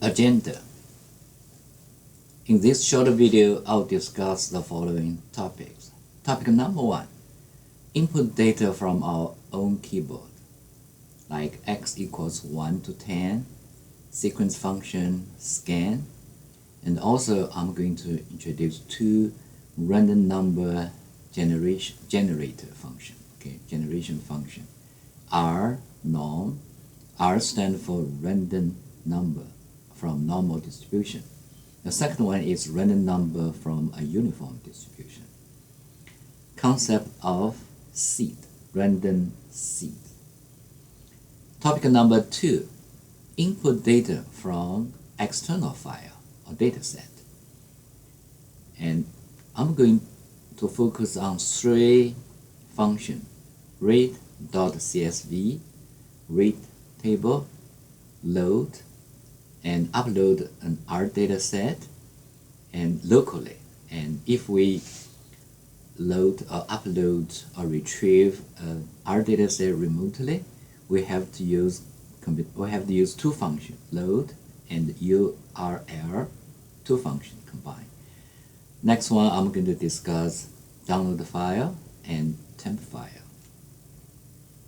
Agenda. In this short video, I'll discuss the following topics. Topic number 1. Input data from our own keyboard, like x equals 1 to 10, sequence function, scan, and also I'm going to introduce two random number generator function. Generation function. R norm. R stands for random number from normal distribution. The second one is random number from a uniform distribution. Concept of seed, random seed. Topic number 2, input data from external file or dataset. And I'm going to focus on 3 functions: read.csv, read.table, load, and upload an R dataset, and locally. And if we load or upload or retrieve an R dataset remotely, we have to use two functions, load and URL, two functions combined. Next one, I'm going to discuss download file and temp file.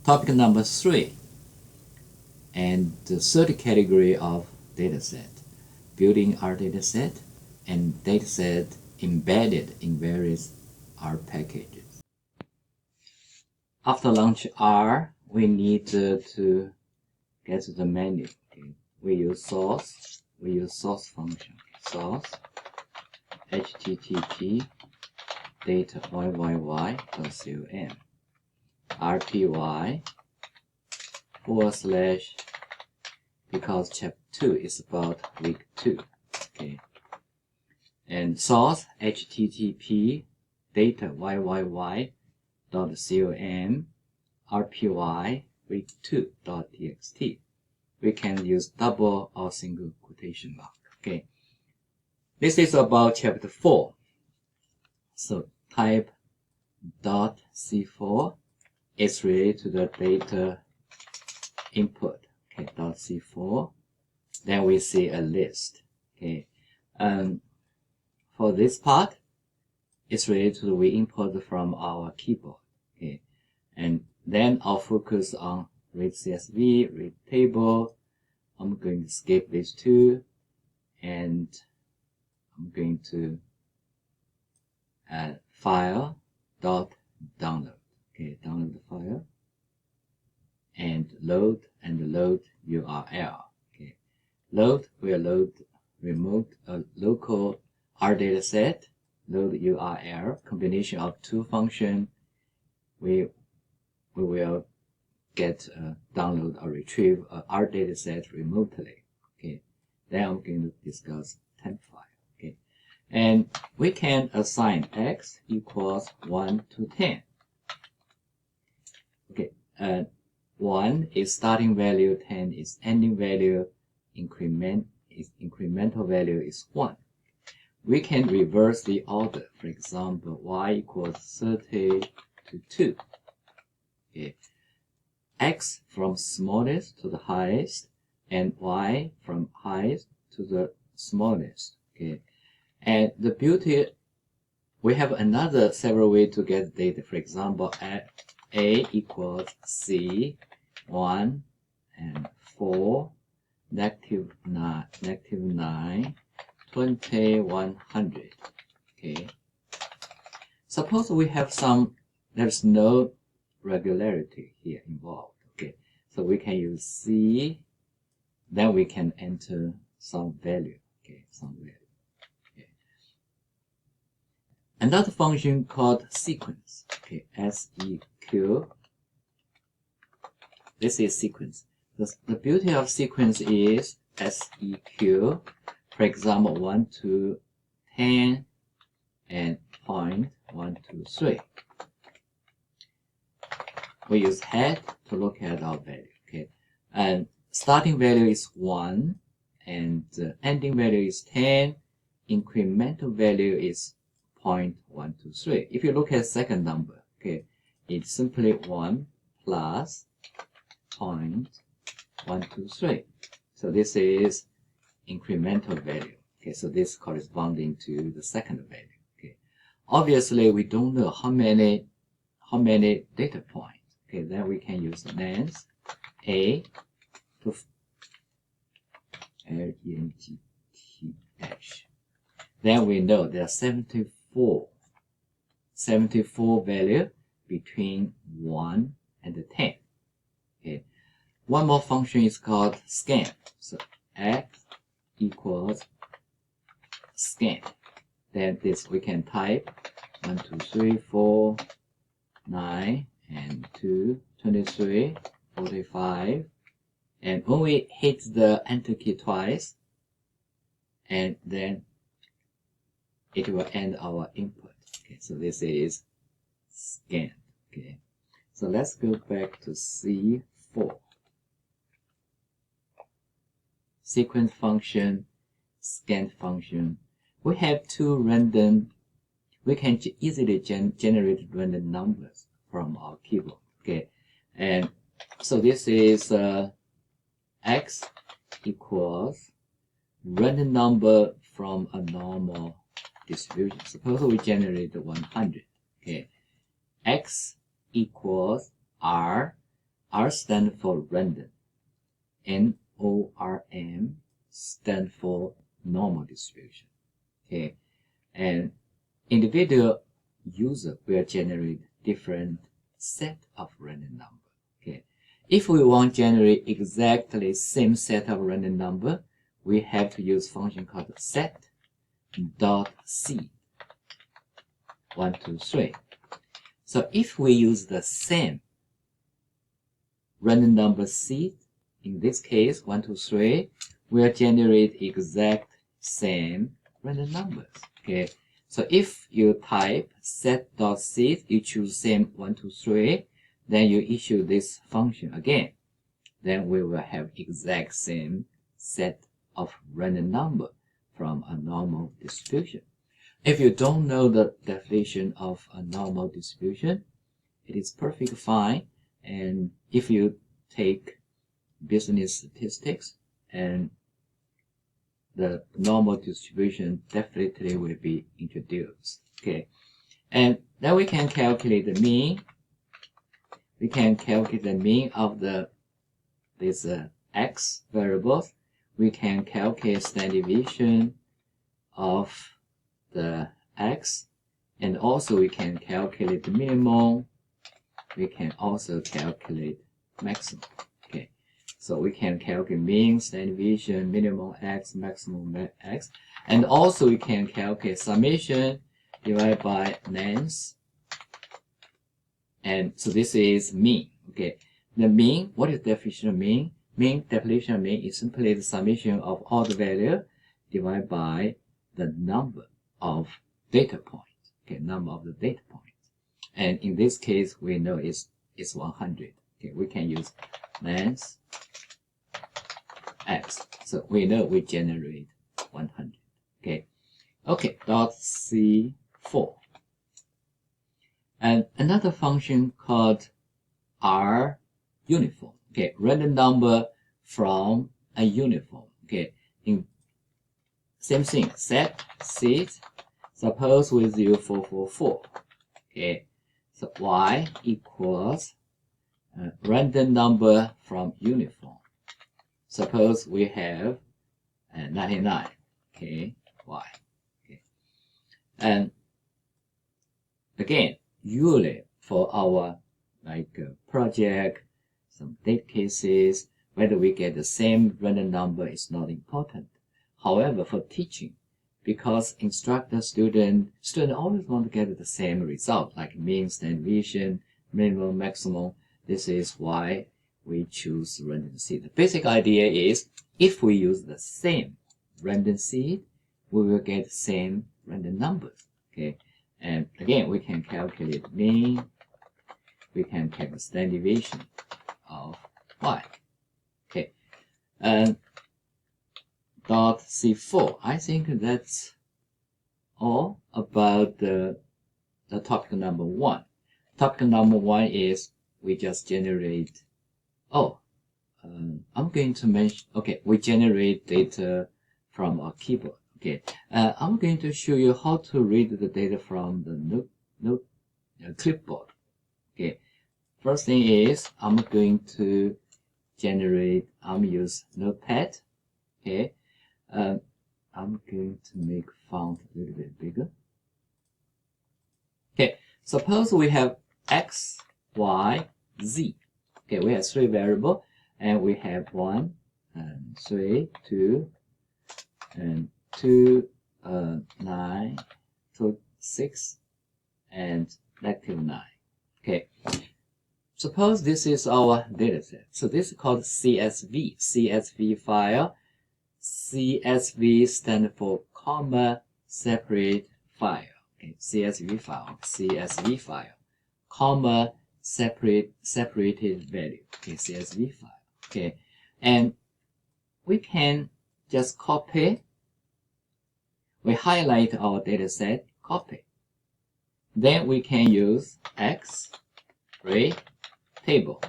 Topic number 3, and the third category of dataset, building R dataset and dataset embedded in various R packages. After launch R, we need to get to the menu. We use source function. Source http data yyyy.com rpy / because chapter 2 is about week 2. And source http data yyyy.com rpy week2.txt. We can use double or single quotation mark. This is about chapter 4. So type .c4 is related to the data input. .c4. Then we see a list. For this part, it's related to we import from our keyboard. And then I'll focus on read.csv, read.table. I'm going to skip these two, and I'm going to add file.download. Download the file and load URL. Load will load local R dataset. Load URL, combination of two functions. We will get download or retrieve a R dataset remotely. Then I'm going to discuss temp file. And we can assign x equals 1 to 10. 1 is starting value, 10 is ending value, incremental value is 1. We can reverse the order. For example, y equals 30 to 2. X from smallest to the highest, and y from highest to the smallest. And the beauty, we have another several ways to get data. For example, a equals c, 1 and 4, negative 9, 20, 100. Suppose we have there's no regularity here involved. So we can use c, then we can enter some value. Another function called sequence. SEQ. This is sequence. The beauty of sequence is SEQ. For example, 1 to 10 and point 1 to 3. We use head to look at our value. And starting value is 1, and ending value is 10. Incremental value is 0.123. If you look at second number, it's simply 1 plus 0.123. So this is incremental value. Okay, so this corresponding to the second value. Okay, obviously we don't know how many data points. Okay, then we can use length a to length. Then we know there are 74 value between 1 and 10. Okay, one more function is called scan. So x equals scan. Then this we can type 1, 2, 3, 4, 9, and 2, 23, 45. And when we hit the enter key twice, and then it will end our input. Okay, so this is scan. Okay, so let's go back to C4. Sequence function, scan function. We have two random, we can easily generate random numbers from our keyboard. Okay, and so this is x equals random number from a normal distribution. Suppose we generate 100. Okay, x equals r. R stands for random. NORM stands for normal distribution. Okay, and individual user will generate different set of random number. Okay, if we want to generate exactly same set of random number, we have to use function called set.seed. 1, 2, 3. So if we use the same random number seed, in this case 1, 2, 3, will generate exact same random numbers. Okay, so if you type set.seed, you choose same 1, 2, 3, then you issue this function again, then we will have exact same set of random number from a normal distribution. If you don't know the definition of a normal distribution, it is perfectly fine. And if you take business statistics, and the normal distribution definitely will be introduced. Okay, and then we can calculate the mean. We can calculate the mean of these x variables. We can calculate standard deviation of the x, and also we can calculate the minimum. We can also calculate maximum. Okay, so we can calculate mean, standard deviation, minimum x, maximum x, and also we can calculate summation divided by length. And so this is mean. Okay, the mean, what is the definition of mean? Mean definition of mean is simply the summation of all the value divided by the number of data points. Okay, number of the data points. And in this case, we know it's 100. Okay, we can use length x. So we know we generate 100. Okay, okay, dot C4. And another function called R uniform. Okay, random number from a uniform. Okay, in same thing, set seed. Suppose with you 444. Okay, so y equals random number from uniform. Suppose we have 99. Okay, y. Okay, and again, usually for our project, some date cases, whether we get the same random number is not important. However, for teaching, because instructor, student always want to get the same result, like mean, standard deviation, minimum, maximum. This is why we choose random seed. The basic idea is, if we use the same random seed, we will get the same random numbers. Okay, and again, we can calculate mean, we can calculate standard deviation of y. Okay, and dot C4. I think that's all about the topic number 1. Topic number 1 is we just generate. I'm going to mention. Okay, we generate data from our keyboard. Okay, I'm going to show you how to read the data from the clipboard. Okay, first thing is I'm going to use Notepad. Okay, I'm going to make font a little bit bigger. Okay, suppose we have X, Y, Z. Okay, we have 3 variables, and we have 1 and 3, 2, and 2, 9, 2, 6, and -9. Okay, suppose this is our data set. So this is called CSV. CSV file. CSV stands for comma separate file. Okay, CSV file, comma separated value. Okay, CSV file. Okay, and we can just copy. We highlight our data set, copy. Then we can use X read table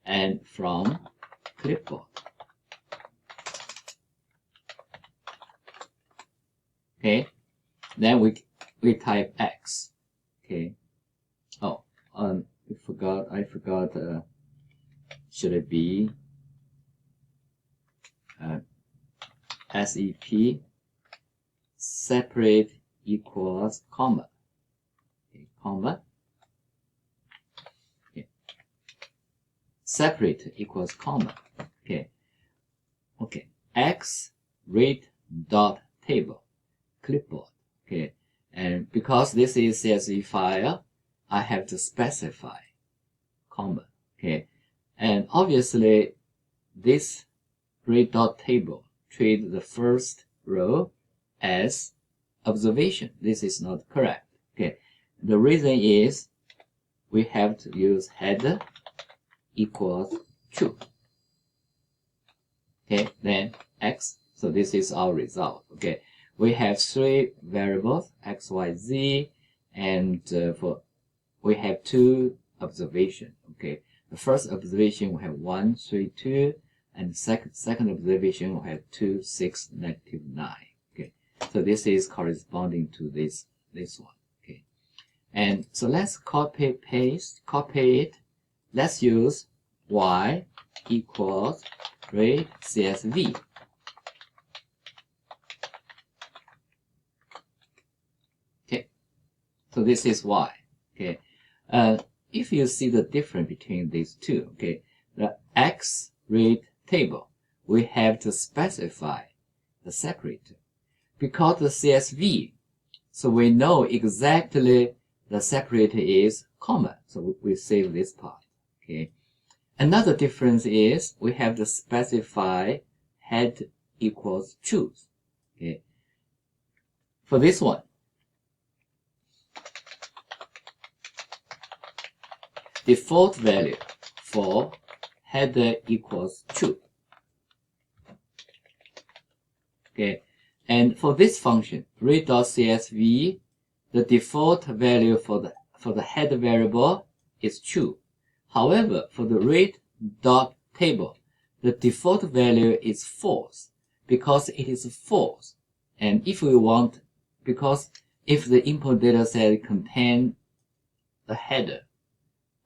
and from clipboard. Okay, then we type X. Okay. Oh, I forgot. Should it be SEP separate equals comma. Okay, comma. Okay. Separate equals comma. Okay. Okay. X read dot table clipboard. Okay. And because this is CSV file, I have to specify comma. Okay. And obviously this read.table treat the first row as observation. This is not correct. Okay. The reason is we have to use header equals true. Okay, then X. So this is our result. Okay. We have 3 variables, X, Y, Z, and we have 2 observations. Okay. The first observation we have 1, 3, 2, and second observation we have 2, 6, -9. Okay. So this is corresponding to this one. Okay. And so let's copy it. Let's use Y equals read CSV. Okay. So this is Y. Okay. If you see the difference between these two, okay, the X read table, we have to specify the separator because the CSV, so we know exactly the separator is comma, so we save this part. Okay. Another difference is we have to specify head equals truth. Okay. For this one, default value for header equals true. Okay, and for this function, read.csv, the default value for the header variable is true. However, for the read.table, the default value is false because it is false. And if we want, because if the input data set contains the header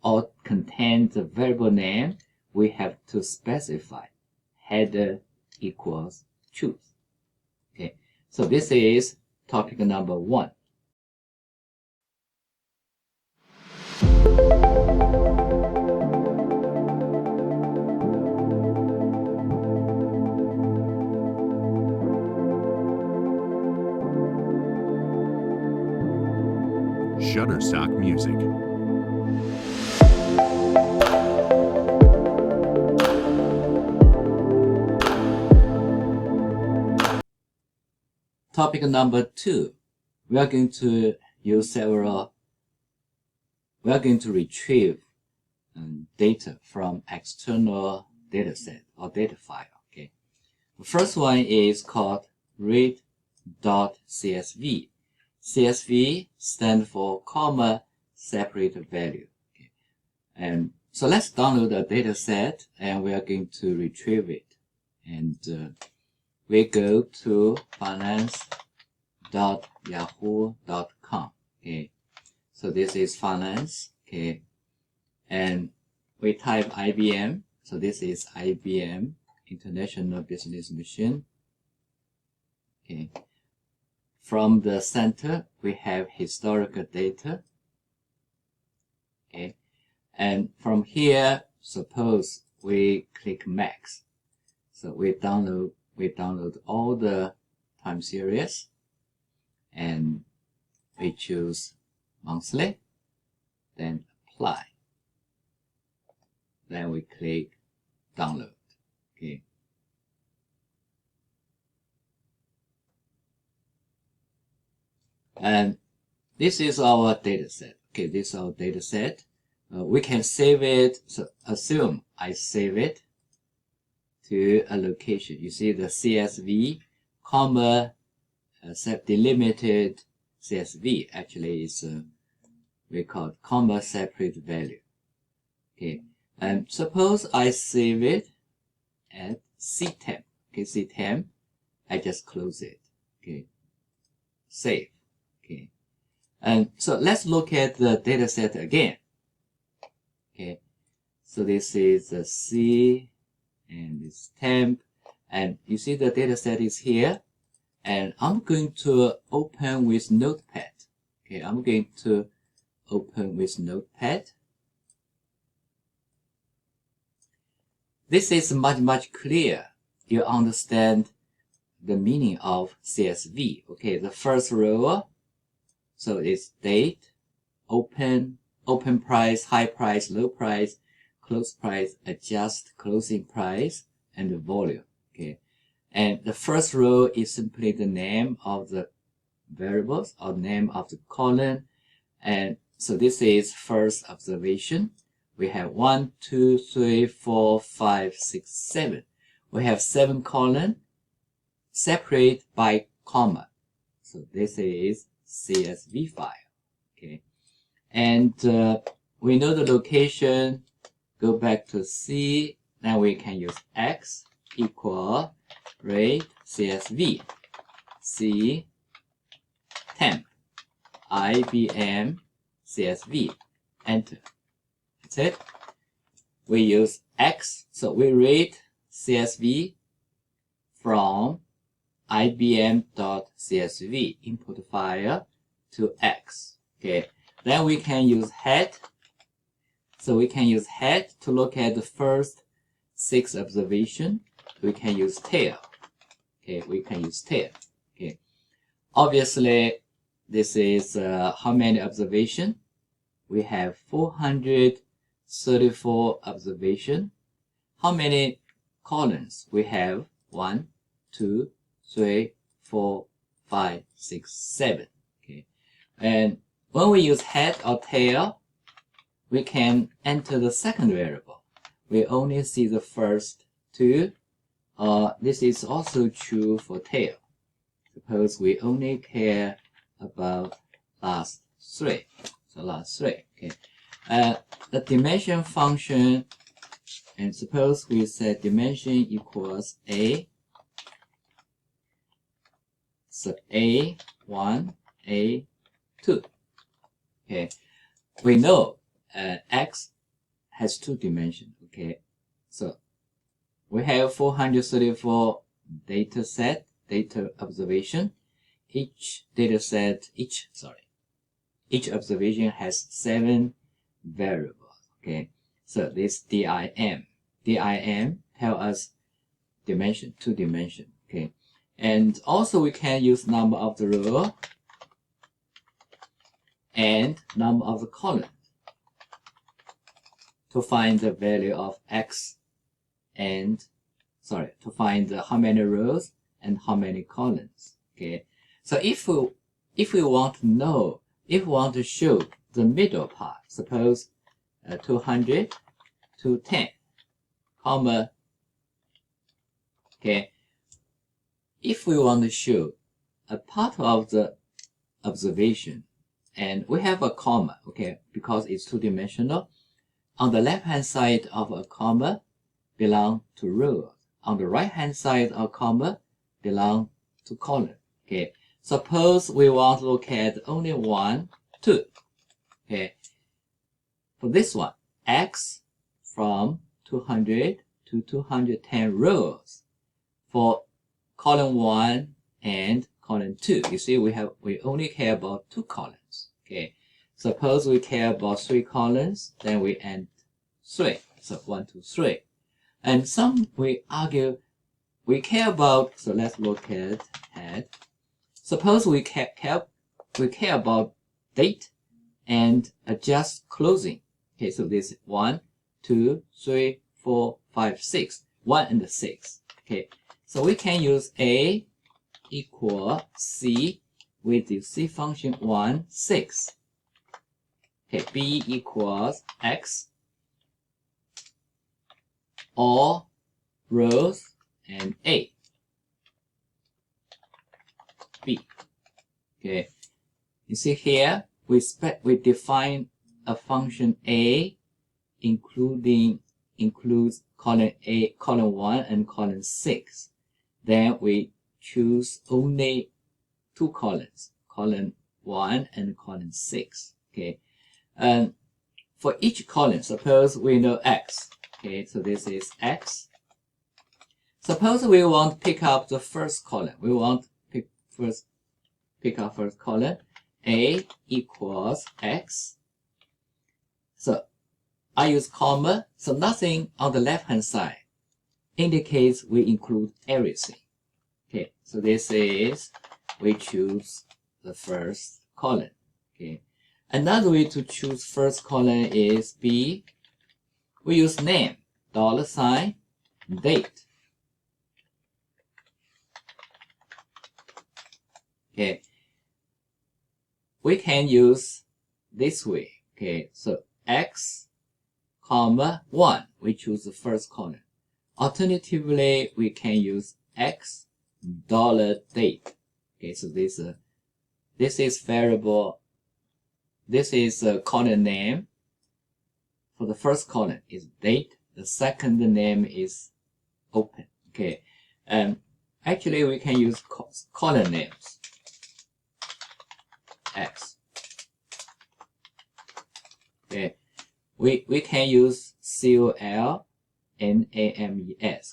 or contains the variable name, we have to specify header equals truth. Okay, so this is topic number 1. Shutterstock Music. Topic number 2, we are going to retrieve data from external data set or data file. Okay, the first one is called read.csv. CSV stands for comma separate value. Okay. And so let's download a data set and we are going to retrieve it. And we go to finance.yahoo.com. Okay, so this is finance. Okay, and we type IBM. So this is IBM International Business Machine. Okay, from the center we have historical data. Okay, and from here, suppose we click Max. So we download all the time series, and we choose monthly, then apply. Then we click download. Okay. And this is our data set. Okay, this is our data set. We can save it. So assume I save it to a location. You see the CSV, comma, delimited CSV actually is we call it comma separate value. Okay, and suppose I save it at C10. Okay, C10, I just close it. Okay, save. Okay, and so let's look at the data set again. Okay, so this is the C and this temp, and you see the data set is here, and I'm going to open with Notepad. Okay, I'm going to open with Notepad. This is much clearer. You understand the meaning of CSV. Okay, the first row, so it's date, open price, high price, low price, close price, adjust closing price, and the volume. Okay, and the first row is simply the name of the variables or name of the column. And so this is first observation. We have 1, 2, 3, 4, 5, 6, 7. We have 7 columns separate by comma. So this is CSV file. Okay, and we know the location. Go back to C. Now we can use X equal read CSV C temp IBM CSV. Enter. That's it. We use X, so we read CSV from IBM.csv input file to X. Okay, then we can use head. So we can use head to look at the first 6 observations. We can use tail. Okay, we can use tail. Okay, obviously this is how many observations? We have 434 observations. How many columns? We have 1, 2, 3, 4, 5, 6, 7. Okay, and when we use head or tail, we can enter the second variable. We only see the first 2. This is also true for tail. Suppose we only care about last 3. So last 3. Okay. The dimension function, and suppose we set dimension equals A. So A1, A2. Okay. We know X has 2 dimensions. Okay, so we have 434 data observation. Each observation has 7 variables. Okay, so this DIM tell us dimension, 2 dimension. Okay, and also we can use number of the row and number of the column to find the value of X and, to find how many rows and how many columns. Okay, so if we want to know, if we want to show the middle part, suppose 200 to 10, comma, okay, if we want to show a part of the observation, and we have a comma, okay, because it's 2-dimensional, on the left-hand side of a comma belong to rows. On the right-hand side of a comma belong to column. Okay, suppose we want to look at only 1, 2. Okay, for this one, X from 200 to 210 rows for column 1 and column 2. You see, we only care about 2 columns. Okay, suppose we care about 3 columns, then we add 3. So 1, 2, 3. And some we argue we care about. So let's look at head. Suppose we care about date and adjust closing. Okay, so this is 1, 2, 3, 4, 5, 6. 1 and 6. Okay, so we can use A equal C with the C function 1, 6. Okay, B equals X, all rows, and A, B. Okay, you see here we define a function A includes column 1 and column 6. Then we choose only 2 columns, column 1 and column 6. Okay, and for each column, suppose we know X. Okay, so this is X. Suppose we want to pick up the first column. We want to pick up first column. A equals X. So I use comma, so nothing on the left-hand side indicates we include everything. Okay, so this is, we choose the first column. Okay, another way to choose first column is B. We use name, $, date. Okay, we can use this way. Okay, so X, comma 1, we choose the first column. Alternatively, we can use X, $date. Okay, so this is variable. This is a column name. For the first column is date. The second name is open. Okay, actually we can use column names. X. Okay, we can use COLNAMES,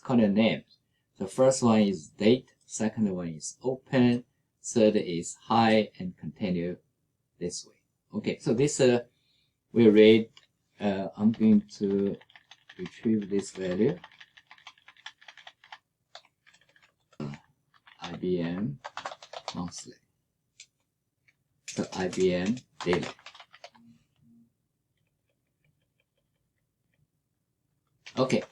column names. The first one is date, second one is open, third is high, and continue this way. Okay, so this we read. I'm going to retrieve this value. IBM monthly. So IBM daily. Okay,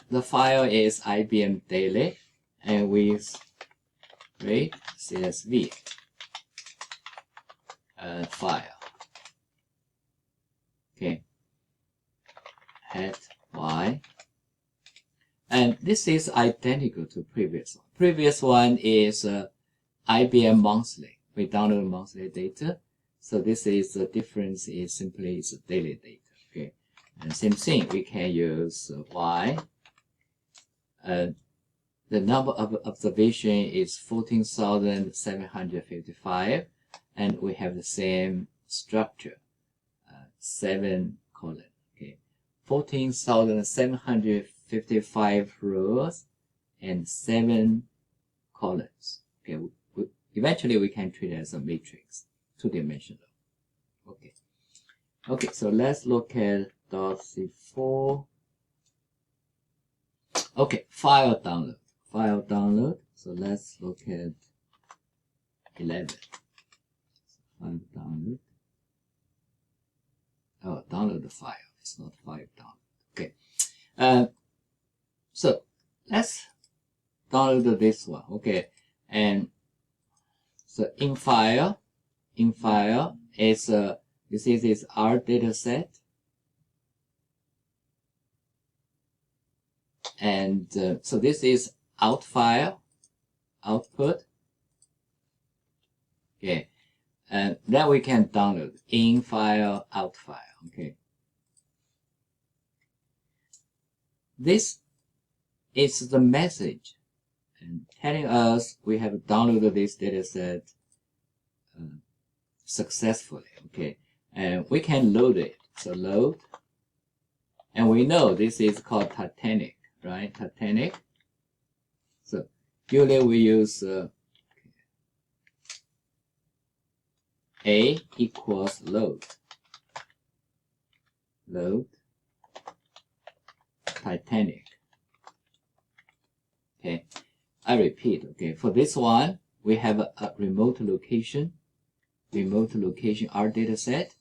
the file is IBM daily, and we read.csv file. Okay, head Y, and this is identical to previous one. Previous one is IBM monthly. We download monthly data, so this is the difference is simply it's daily data. Okay, and same thing we can use Y. The number of observation is 14,755, and we have the same structure, 7 column. Okay, 14,755 rows and 7 columns. Okay, eventually we can treat it as a matrix, 2-dimensional. Okay. Okay, so let's look at .c4. Okay, file download. File download. So let's look at 11. File download. Oh, download the file. It's not file download. Okay. So let's download this one. Okay. And so in file is you see this R data set. And so this is out file, output. Okay, and then we can download in file, out file. Okay, this is the message and telling us we have downloaded this data set successfully. Okay, and we can load it. So load, and we know this is called Titanic, right? Titanic. So usually we use A equals load Titanic. Okay, I repeat. Okay, for this one we have a remote location R data set,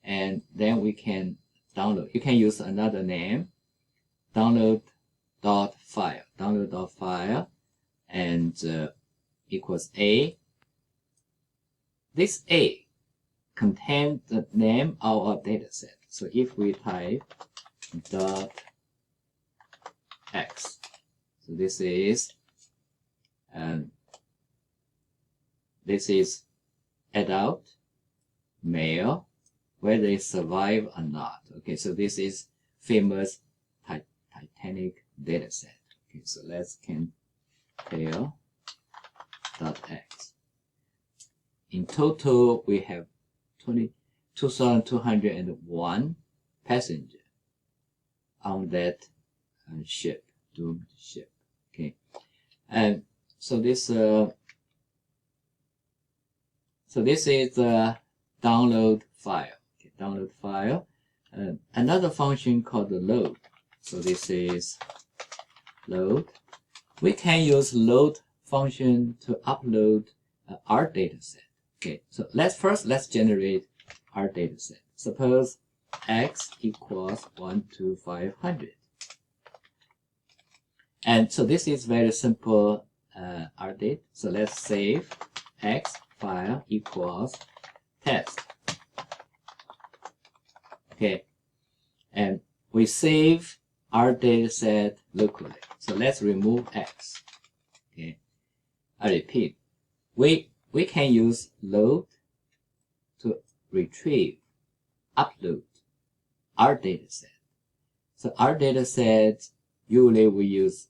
and then we can download. You can use another name, download.file, and equals A. This A contains the name of our data set. So if we type .x, so this is adult male, whether they survive or not. Okay, so this is famous Titanic data set. Okay, so let's compare .x. In total, we have 2,201 passengers on that doomed ship. Okay, and so this is the download file. Okay, download file. Another function called the load. So this is load. We can use load function to upload our data set. Okay, so let's generate our data set. Suppose x equals 1 to 500. And so this is very simple our data. So let's save x file equals test. Okay, and we save our data set locally. So let's remove x. Okay, I repeat, we can use load to retrieve, upload our data set. So our data set, usually we use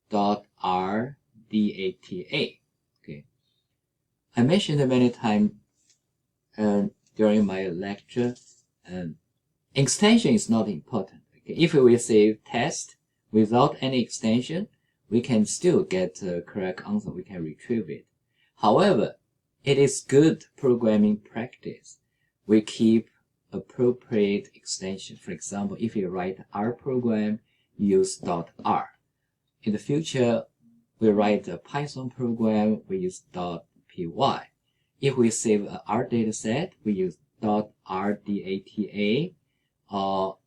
.rdata. Okay, I mentioned many times during my lecture, extension is not important. Okay, if we save test without any extension, we can still get a correct answer. We can retrieve it. However, it is good programming practice. We keep appropriate extension. For example, if you write R program, use .r. In the future, we write a Python program, we use .py. If we save a R data set, we use .rdata, or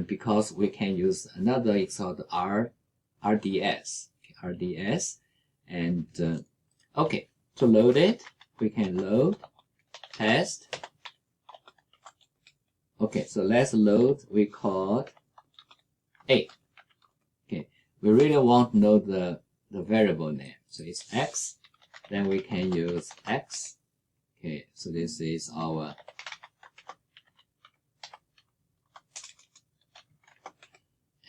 because we can use another, it's called RDS. Okay, RDS. And okay, to load it, we can load test. Okay, so let's load. We call A. Okay, we really want to know the variable name. So it's x. Then we can use x. Okay, so this is our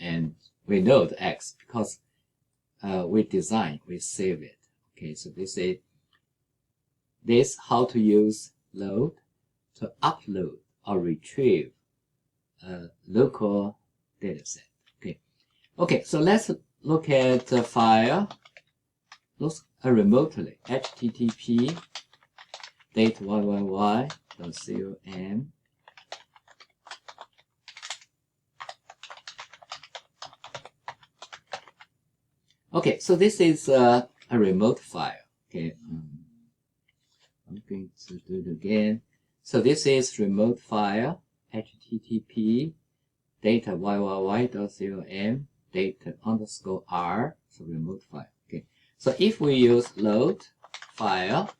and we know the x because we save it. Okay, so this how to use load to upload or retrieve a local data set. Okay, so let's look at the file. Look remotely. HTTP data111.com. Okay, so this is a remote file. Okay, I'm going to do it again. So this is remote file, HTTP data111.com data_r, so remote file. Okay, so if we use load file,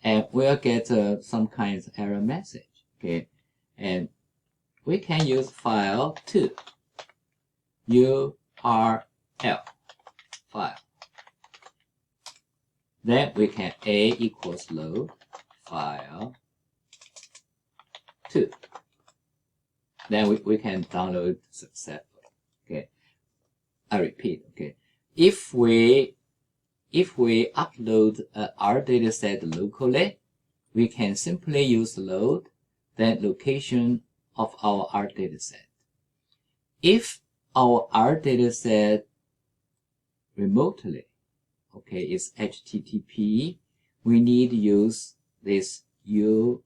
and we'll get some kind of error message. Okay, and we can use file to URL file. Then we can A equals load file 2. Then we can download successfully. Okay. I repeat, okay. If we upload our dataset locally, we can simply use load, then location of our R dataset. If our R dataset remotely, okay, is HTTP, we need to use this URL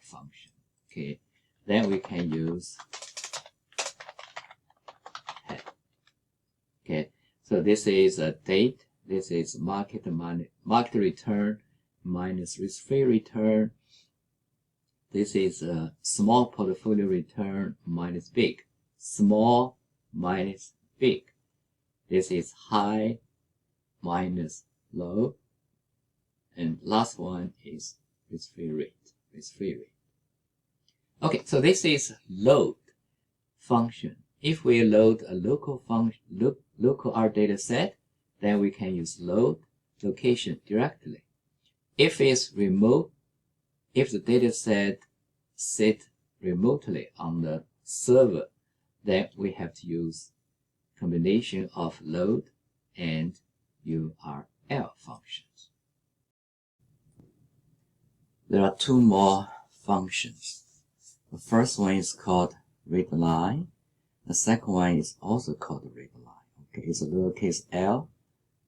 function, okay. Then we can use head. Okay, so this is a date, this is market return minus risk-free return. This is a small portfolio return minus big, small minus big. This is high minus low, and last one is risk-free rate. Okay, so this is load function. If we load a local function, local R data set, then we can use load location directly. If it's remote, if the data set sit remotely on the server, then we have to use combination of load and URL functions. There are two more functions. The first one is called readLine. The second one is also called readLine. Okay, it's a lowercase l,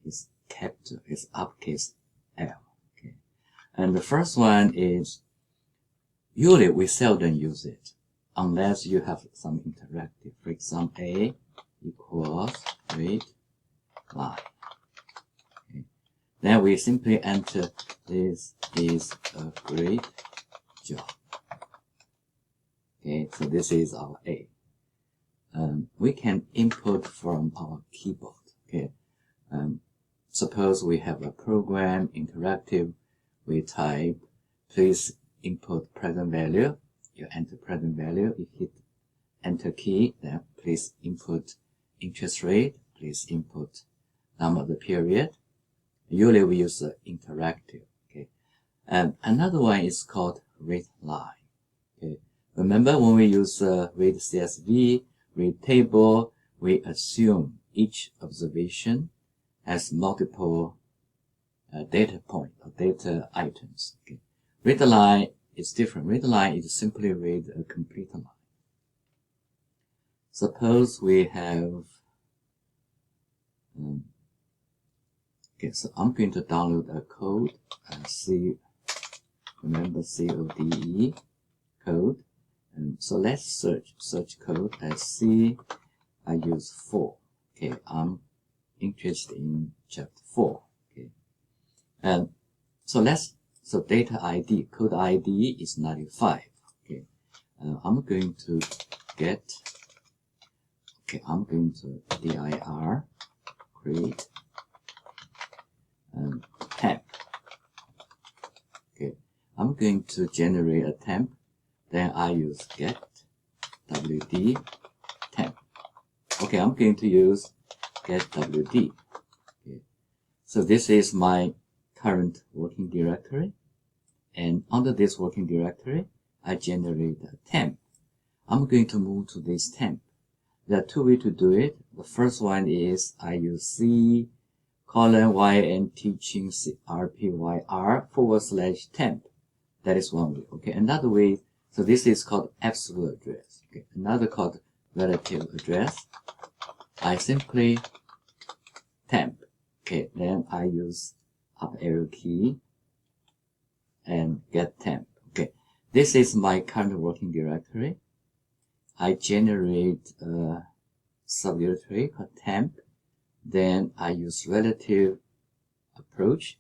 it's capital, it's uppercase L. Okay, and the first one is usually we seldom use it unless you have some interactive. For example, A equals readLine. Okay. Then we simply enter this is a great job. Okay, so this is our A. We can input from our keyboard. Okay, suppose we have a program interactive. We type, please input present value. You enter present value. You hit enter key. Then please input interest rate. Please input number of the period. Usually we use interactive. Okay, and another one is called readLine. Okay, remember when we use read.csv, read.table, we assume each observation has multiple data point or data items. Okay. readLine is different. readLine is simply read a complete line. Suppose we have okay, so I'm going to download a code remember CODE code. And so let's search code. I see I use 4. Okay, I'm interested in chapter 4. Okay, and so data ID, code ID is 95. Okay, I'm going to get. Okay, I'm going to dir create temp. Okay, I'm going to generate a temp. Then I use get wd temp. Okay, I'm going to use get wd. Okay. So this is my current working directory. And under this working directory, I generate a temp. I'm going to move to this temp. There are two ways to do it. The first one is I use C:" yn teaching rpyr /temp. That is one way. Okay, another way. So this is called absolute address. Okay, another called relative address. I simply temp. Okay, then I use up arrow key and get temp. Okay, this is my current working directory. I generate a subdirectory called temp. Then I use relative approach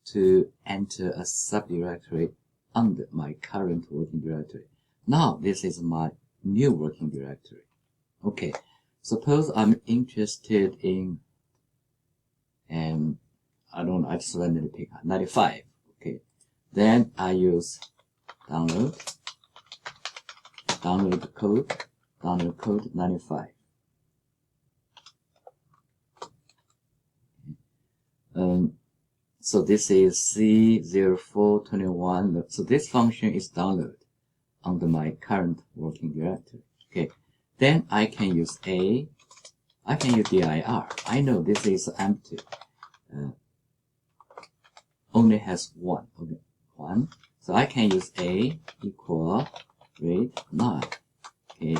to enter a subdirectory under my current working directory. Now this is my new working directory. Okay, suppose I'm interested in, and I just randomly pick 95. Okay, then I use download code 95. So this is C0421. So this function is download under my current working directory. Okay, then I can use A I can use dir. I know this is empty. Only has one. Okay, one. So I can use a equal read none. Okay,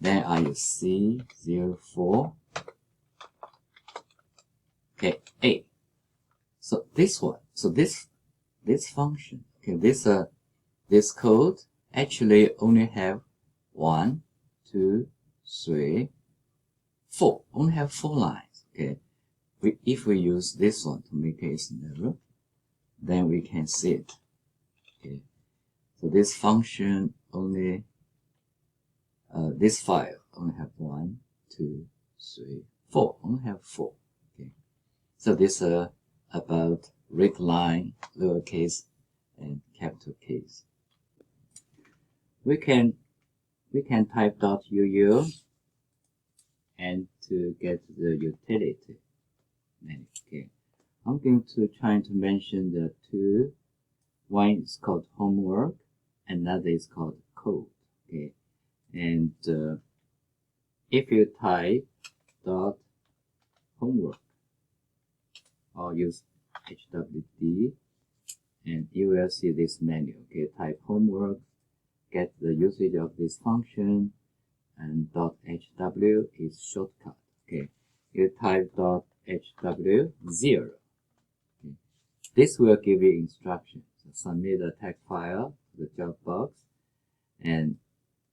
then I use C04. Okay, a. So this one. So this function. Okay, this code actually only have 1, 2, 3, 4. Only have 4 lines. Okay, if we use this one to make it narrow, then we can see it. Okay, so this function only, this file only have 1, 2, 3, 4. Only have 4. Okay, so this about read line, lowercase and capital case. We can type .uu and to get the utility menu. Okay, I'm going to try to mention the two. One is called homework, another is called code. Okay, and if you type .homework or use HWD, and you will see this menu. Okay, type homework, get the usage of this function, and .hw is shortcut. Okay, you type .hw 0. Okay. This will give you instructions. So submit a text file to the job box, and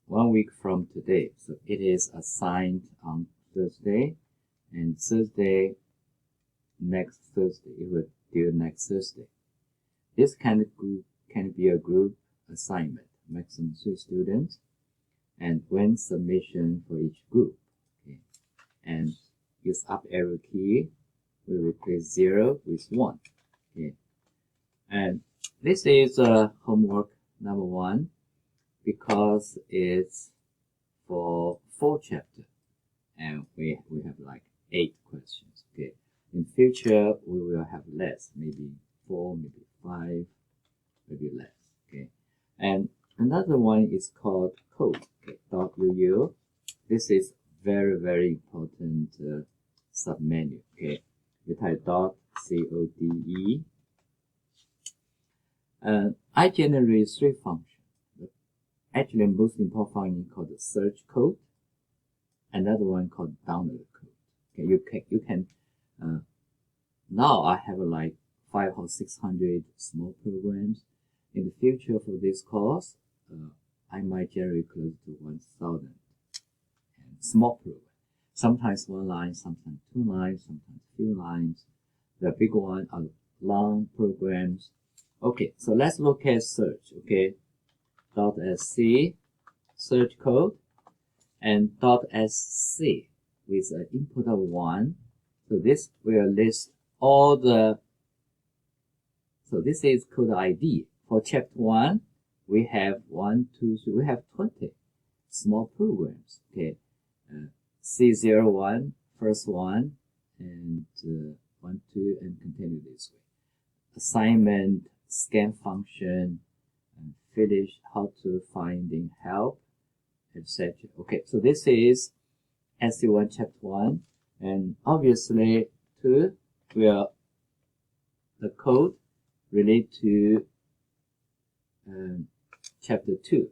1 week from today, so it is assigned on Thursday, and Thursday, next Thursday, it will due next Thursday. This can be a group assignment, maximum 3 students, and 1 submission for each group. Okay, and use up arrow key. We replace 0 with 1. Okay, and this is homework number 1 because it's for 4 chapters, and we have like 8 questions. Okay, in future we will have less, maybe 4, maybe 5, maybe less. Okay, and another one is called code. Okay, .uu. This is very, very important submenu. Okay, you type .code. I generate 3 functions. Actually, most important function called the search code. Another one called download code. Okay, you can. Now I have like 500 or 600 small programs. In the future for this course, I might generate close to 1,000 small programs. Sometimes 1 line, sometimes 2 lines, sometimes few lines. The big one are long programs. Okay, so let's look at search. Okay, .sc search code and .sc with an input of 1. So this will list all the. So this is code ID. For chapter 1, we have 1, 2, 3. We have 20 small programs. Okay, C01, first one, and 1, 2, and continue this way. Assignment, scan function, and finish, how to finding help, etc. Okay, so this is SC1 chapter 1, and obviously 2 will the code relate to chapter 2.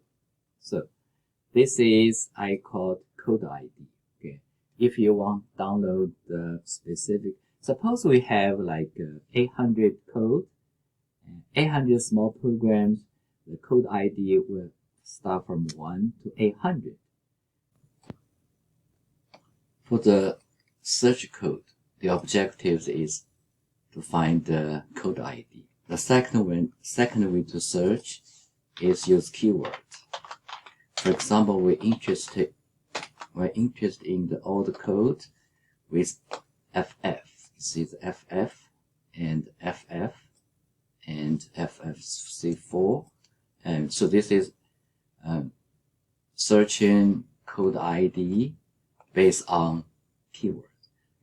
So this is I called code ID. Okay, if you want to download the specific, suppose we have like 800 code, 800 small programs. The code ID will start from 1 to 800. For the search code, the objective is to find the code ID. The second way to search is use keywords. For example, we're interested in the old code with FF. See the FF and FF and FFC4. And so this is searching code ID based on keywords.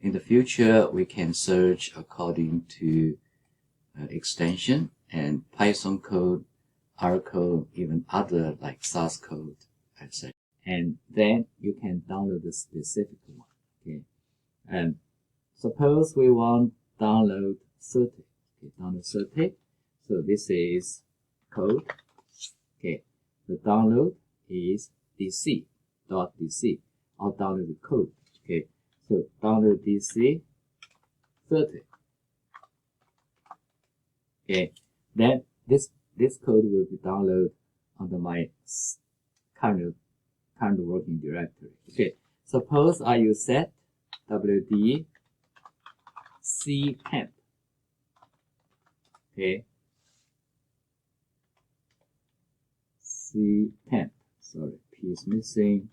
In the future, we can search according to extension and Python code, R code, even other like SAS code, etc. And then you can download the specific one. Okay, And suppose we want download 30. Okay, download 30. So this is code. Okay, the download is dc.dc. I'll download the code. Okay, so download dc 30. Okay, then this code will be downloaded under my current working directory. Okay, suppose I use set wd c temp. Okay, c temp. Sorry, p is missing.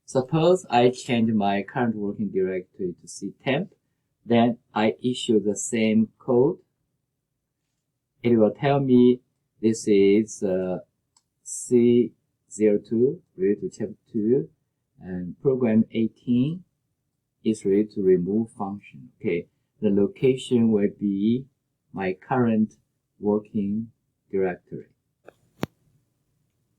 Suppose I change my current working directory to c temp, then I issue the same code. It will tell me this is C02 read to chapter 2 and program 18 is ready to remove function. Okay, the location will be my current working directory.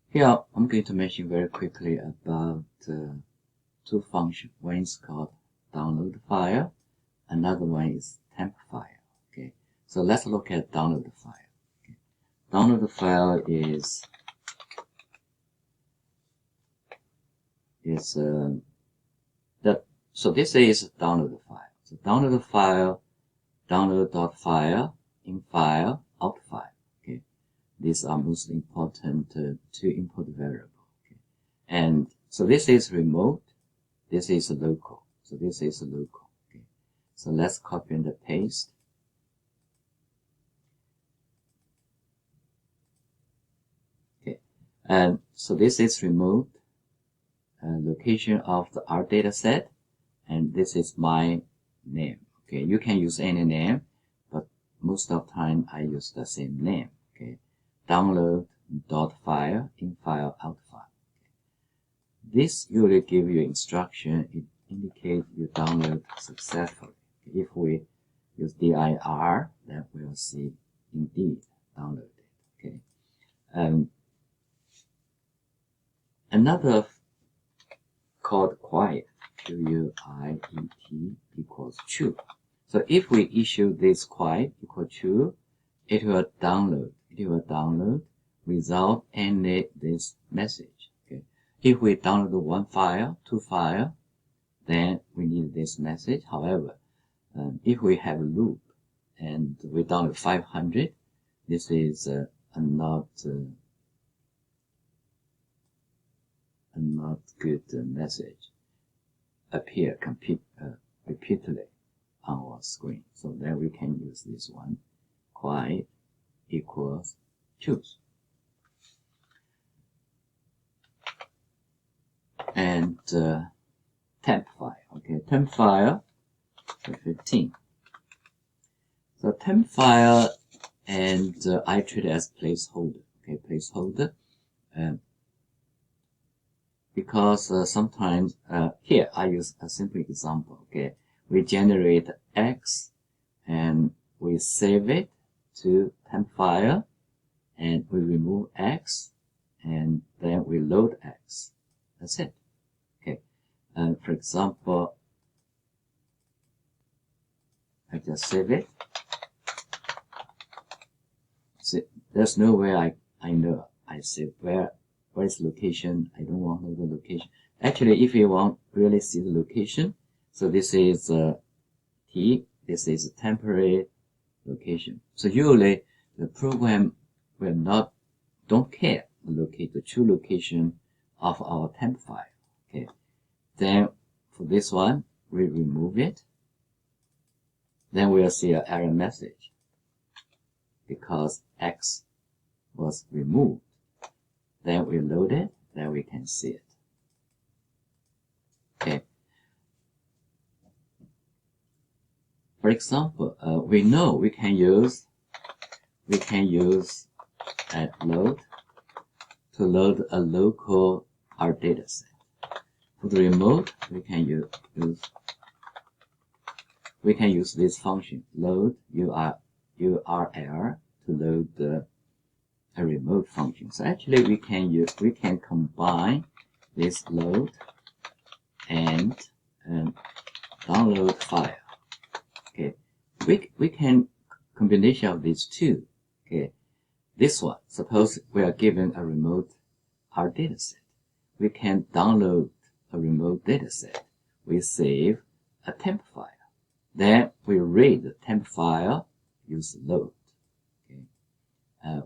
Here I'm going to mention very quickly about two functions. One is called download file, another one is temp file. Okay, so let's look at download file. Okay. Download file is so this is download file. So download file, download.file, in file, out file. Okay, these are most important two input variables. Okay, and so this is remote, this is local. So this is local. Okay, so let's copy and paste. Okay, and so this is remote. Location of the R data set, and this is my name. Okay, you can use any name, but most of the time I use the same name. Okay, download dot file, in file, out file. Okay. This usually give you instruction. It indicates you download successfully. Okay. If we use dir, then we'll see indeed downloaded. Okay, another called quiet, Q-U-I-E-T equals true. So if we issue this quiet equal true, it will download without any this message. Okay. If we download one file, two file, then we need this message. However, if we have a loop and we download 500, this is not good message appear repeatedly on our screen. So then we can use this one, quiet equals choose. And temp file. Okay, temp file 15. So temp file, and I treat it as placeholder. Okay, placeholder. Because sometimes here I use a simple example. Okay, we generate X and we save it to temp file, and we remove X, and then we load X. That's it. Okay, for example, I just save it. See, there's no way I know I save where is location. I don't want to know the location. Actually, if you want really see the location, so this is T, this is a temporary location. So usually the program will don't care to locate the true location of our temp file. Okay, then for this one we remove it. Then we'll see an error message because X was removed. Then we load it, then we can see it. Okay. For example, we know we can use load to load a local R data set. For the remote, we can use this function load URL to load a remote function. So actually we can combine this load and download file. Okay, we can combination of these two. Okay, this one, suppose we are given a remote R dataset. We can download a remote dataset. We save a temp file. Then we read the temp file, use load. Okay.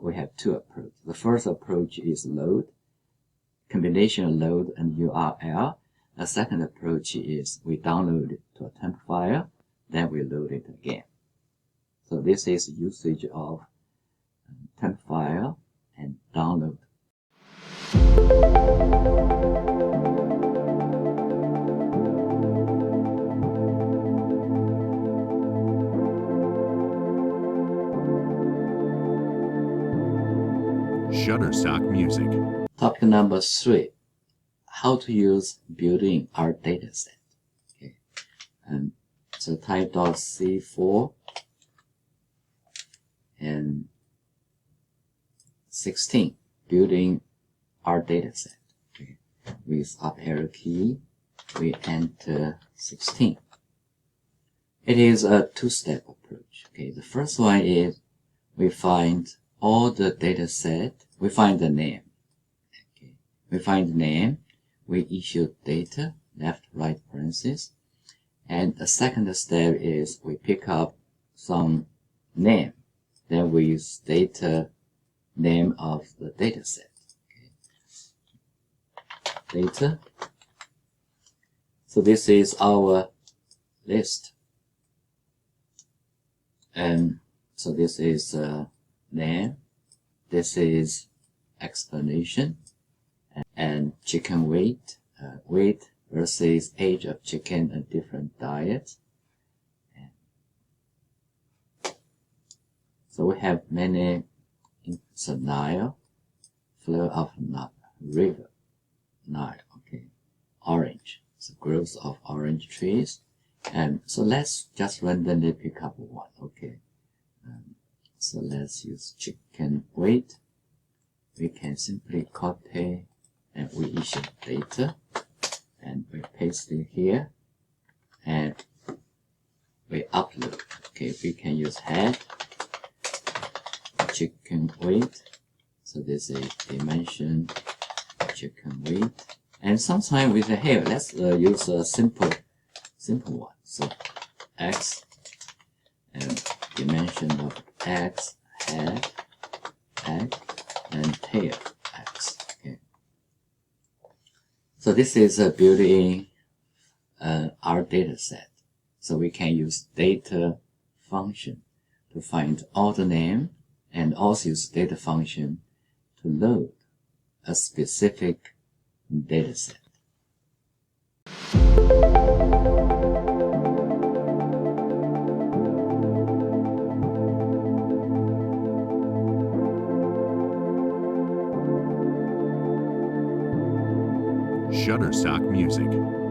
We have two approaches. The first approach is load, combination of load and URL. The second approach is we download it to a temp file, then we load it again. So this is usage of temp file and download. Shutterstock Music. Topic number 3, how to use built-in R dataset. Okay. So type .c4 and 16, built-in R dataset. Okay. With up arrow key, we enter 16. It is a two-step approach. Okay. The first one is we find all the dataset, we find the name. Okay. We find the name, we issue data, left, right parentheses. And the second step is we pick up some name. Then we use data name of the dataset. Okay. Data. So this is our list. And so this is name. This is explanation. And chicken weight. Weight versus age of chicken and different diets. So we have many. So Nile, flow of river, Nile, okay. Orange, so growth of orange trees. And so let's just randomly pick up one, okay. So let's use chicken weight. We can simply copy and we issue data and we paste it here and we upload. Okay, we can use head, chicken weight. So this is dimension chicken weight. And sometimes we say, hey, let's use a simple one. So x and dimension of x, head, x, and tail, x. Okay. So this is a built-in R dataset. So we can use data function to find all the name and also use data function to load a specific dataset. Shutterstock Music.